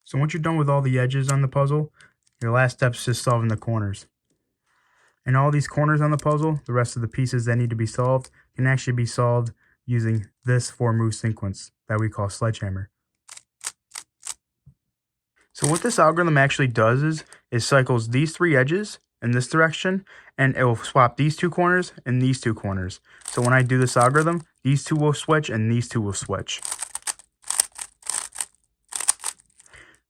So once you're done with all the edges on the puzzle, your last step is just solving the corners. And all these corners on the puzzle, the rest of the pieces that need to be solved, can actually be solved using this 4-move sequence that we call sledgehammer. So what this algorithm actually does is cycles these 3 edges in this direction, and it will swap these 2 corners and these 2 corners. So when I do this algorithm, these 2 will switch and these 2 will switch.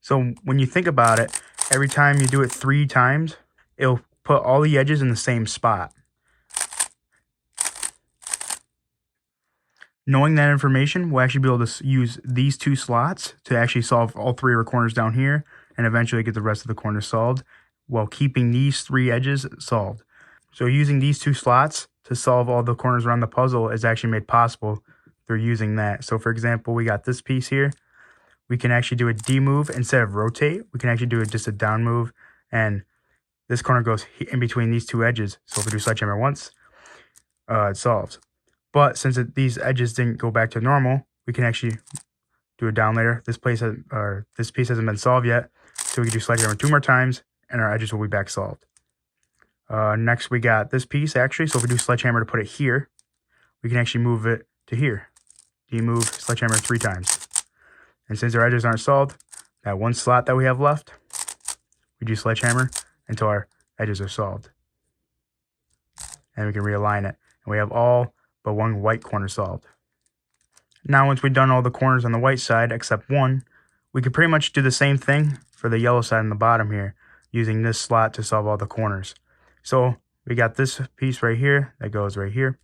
So when you think about it, every time you do it 3 times, it'll put all the edges in the same spot. Knowing that information, we'll actually be able to use these 2 slots to actually solve all 3 of our corners down here and eventually get the rest of the corners solved while keeping these 3 edges solved. So using these 2 slots to solve all the corners around the puzzle is actually made possible through using that. So for example, we got this piece here. We can actually do a D move instead of rotate. We can actually do just a down move, and this corner goes in between these 2 edges. So if we do sledgehammer once, it solves. But since these edges didn't go back to normal, we can actually do a down later. This piece hasn't been solved yet, so we can do sledgehammer 2 more times, and our edges will be back solved. Next, we got this piece actually. So if we do sledgehammer to put it here, we can actually move it to here. D move, sledgehammer 3 times. And since our edges aren't solved, that 1 slot that we have left, we do sledgehammer until our edges are solved. And we can realign it. And we have all but 1 white corner solved. Now once we've done all the corners on the white side except 1, we can pretty much do the same thing for the yellow side on the bottom here, using this slot to solve all the corners. So we got this piece right here that goes right here.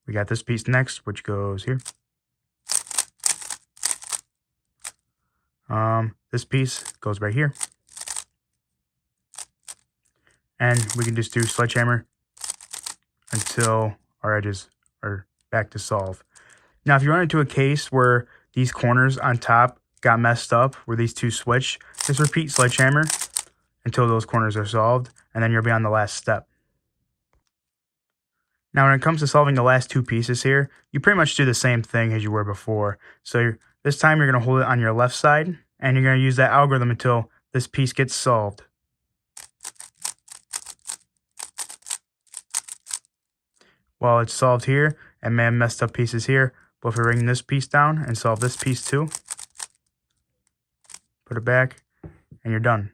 We got this piece next, which goes here. This piece goes right here. And we can just do sledgehammer until our edges are back to solve. Now, if you run into a case where these corners on top got messed up, where these 2 switch, just repeat sledgehammer until those corners are solved, and then you'll be on the last step. Now, when it comes to solving the last 2 pieces here, you pretty much do the same thing as you were before. So this time you're going to hold it on your left side, and you're going to use that algorithm until this piece gets solved. While it's solved here, it may have messed up pieces here, but if we bring this piece down and solve this piece too, put it back, and you're done.